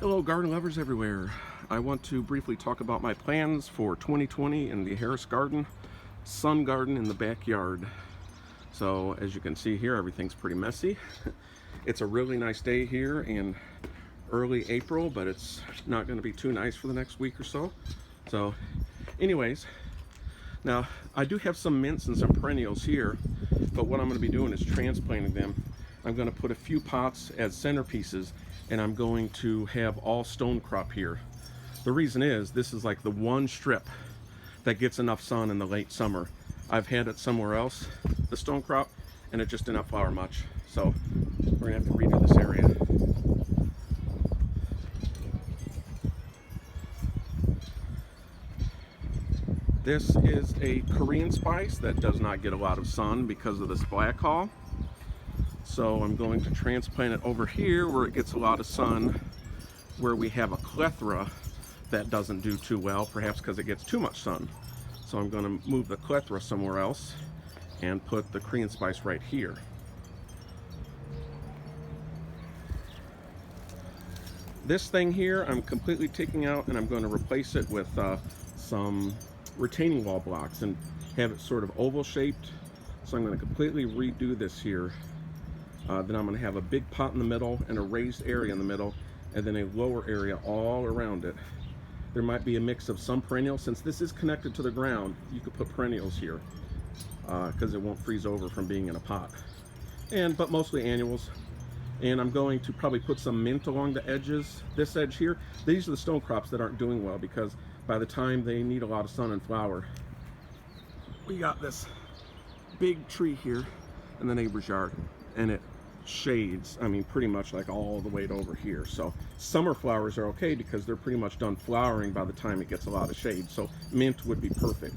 Hello garden lovers everywhere. I want to briefly talk about my plans for 2020 in the Harris garden, sun garden in the backyard. So as you can see here, everything's pretty messy. It's a really nice day here in early April, but it's not going to be too nice for the next week or so. So anyways, now I do have some mints and some perennials here, but what I'm going to be doing is transplanting them. I'm going to put a few pots as centerpieces, and I'm going to have all stone crop here. The reason is this is like the one strip that gets enough sun in the late summer. I've had it somewhere else, the stone crop, and it just did not flower much. So we're gonna have to redo this area. This is a Korean spice that does not get a lot of sun because of this black haw. So I'm going to transplant it over here where it gets a lot of sun, where we have a clethra that doesn't do too well, perhaps because it gets too much sun. So I'm going to move the clethra somewhere else and put the Korean spice right here. This thing here I'm completely taking out, and I'm going to replace it with some retaining wall blocks and have it sort of oval shaped. So I'm going to completely redo this here. Then I'm going to have a big pot in the middle and a raised area in the middle, and then a lower area all around it. There might be a mix of some perennials. Since this is connected to the ground, you could put perennials here because it won't freeze over from being in a pot. But mostly annuals. And I'm going to probably put some mint along the edges. This edge here, these are the stone crops that aren't doing well because by the time they need a lot of sun and flower, we got this big tree here in the neighbor's yard, and it shades, I mean, pretty much like all the way to over here. So summer flowers are okay because they're pretty much done flowering by the time it gets a lot of shade. So mint would be perfect.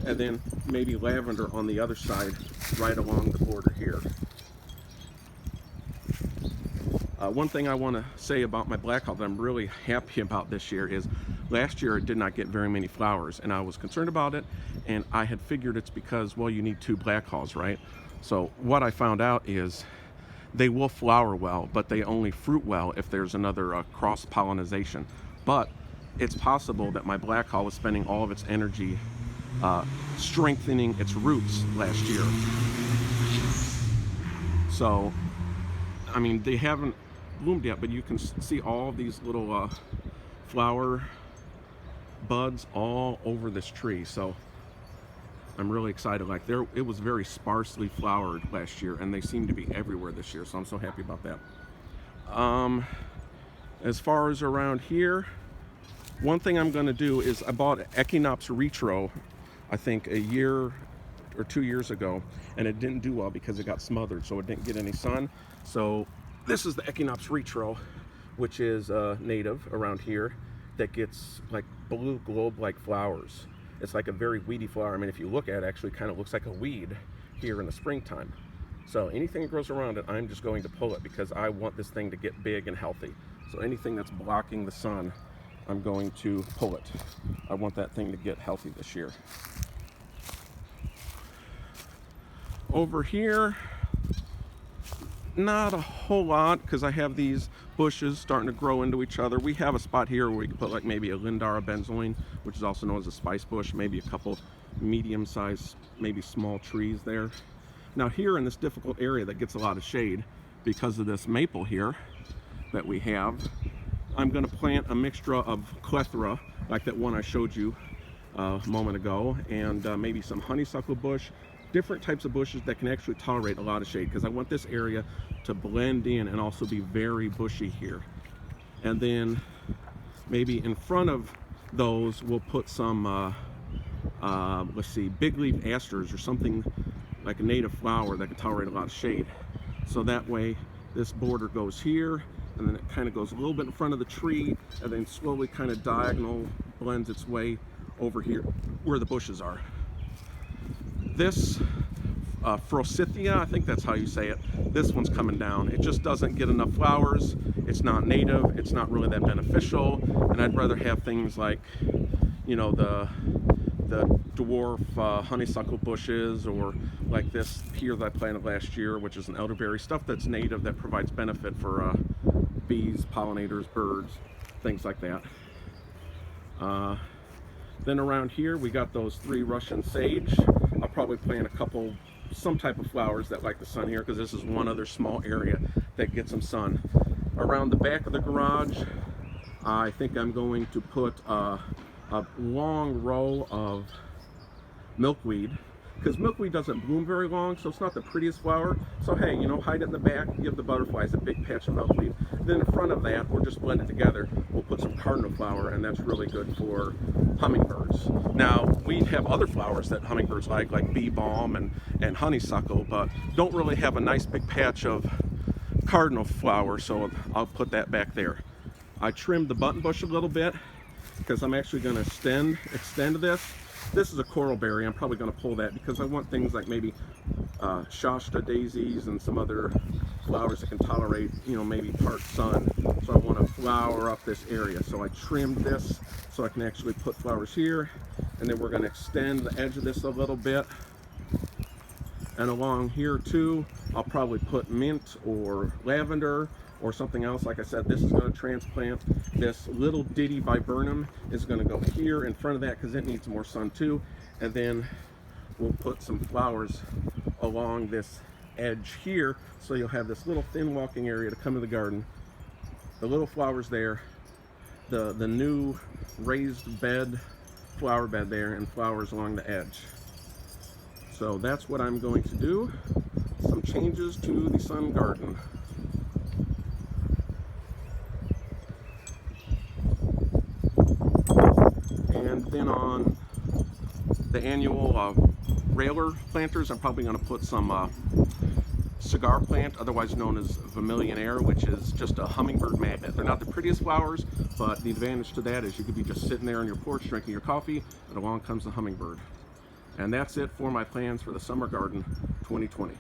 And then maybe lavender on the other side, right along the border here. One thing I want to say about my black haw that I'm really happy about this year is last year it did not get very many flowers, and I was concerned about it, and I had figured it's because, well, you need 2 black haws, right? So what I found out is they will flower well, but they only fruit well if there's another cross-pollination. But it's possible that my black haw was spending all of its energy strengthening its roots last year. So, I mean, they haven't bloomed yet, but you can see all these little flower buds all over this tree. So I'm really excited. Like it was very sparsely flowered last year, and they seem to be everywhere this year, so I'm so happy about that. As far as around here, one thing I'm going to do is I bought Echinopsis retro, I think a year or 2 years ago, and it didn't do well because it got smothered, so it didn't get any sun. So this is the Echinopsis retro, which is native around here, that gets like blue globe-like flowers. It's like a very weedy flower. I mean, if you look at it, actually kind of looks like a weed here in the springtime. So anything that grows around it, I'm just going to pull it because I want this thing to get big and healthy. So anything that's blocking the sun, I'm going to pull it. I want that thing to get healthy this year. Over here, not a whole lot because I have these bushes starting to grow into each other. We have a spot here where we can put like maybe a Lindara benzoin, which is also known as a spice bush, maybe a couple medium-sized, maybe small trees there. Now here in this difficult area that gets a lot of shade because of this maple here that we have, I'm going to plant a mixture of clethra like that one I showed you a moment ago, and maybe some honeysuckle bush, different types of bushes that can actually tolerate a lot of shade because I want this area to blend in and also be very bushy here. And then maybe in front of those we'll put some let's see, big leaf asters or something like a native flower that can tolerate a lot of shade. So that way this border goes here, and then it kind of goes a little bit in front of the tree, and then slowly kind of diagonal blends its way over here where the bushes are. This Forsythia, I think that's how you say it, this one's coming down. It just doesn't get enough flowers. It's not native. It's not really that beneficial. And I'd rather have things like, you know, the dwarf honeysuckle bushes, or like this here that I planted last year, which is an elderberry, stuff that's native that provides benefit for bees, pollinators, birds, things like that. Then around here we got those 3 Russian sage. I'll probably plant some type of flowers that like the sun here, because this is one other small area that gets some sun. Around the back of the garage, I think I'm going to put a long row of milkweed, because milkweed doesn't bloom very long, so it's not the prettiest flower. So hey, you know, hide it in the back, give the butterflies a big patch of milkweed. Then in front of that, we'll just blend it together. We'll put some cardinal flower, and that's really good for hummingbirds. Now, we have other flowers that hummingbirds like bee balm and honeysuckle, but don't really have a nice big patch of cardinal flower, so I'll put that back there. I trimmed the button bush a little bit because I'm actually going to extend this. This is a coral berry. I'm probably going to pull that because I want things like maybe Shasta daisies and some other flowers that can tolerate, you know, maybe part sun. So I want to flower up this area. So I trimmed this so I can actually put flowers here, and then we're going to extend the edge of this a little bit. And along here too, I'll probably put mint or lavender or something else. Like I said, this is going to transplant. This little ditty viburnum is going to go here in front of that because it needs more sun too. And then we'll put some flowers along this edge here, so you'll have this little thin walking area to come to the garden. The little flowers there, the new raised bed, flower bed there, and flowers along the edge. So that's what I'm going to do. Some changes to the sun garden. And then on the annual railer planters, I'm probably going to put some cigar plant, otherwise known as vermilion air, which is just a hummingbird magnet. They're not the prettiest flowers, but the advantage to that is you could be just sitting there on your porch drinking your coffee, and along comes the hummingbird. And that's it for my plans for the summer garden 2020.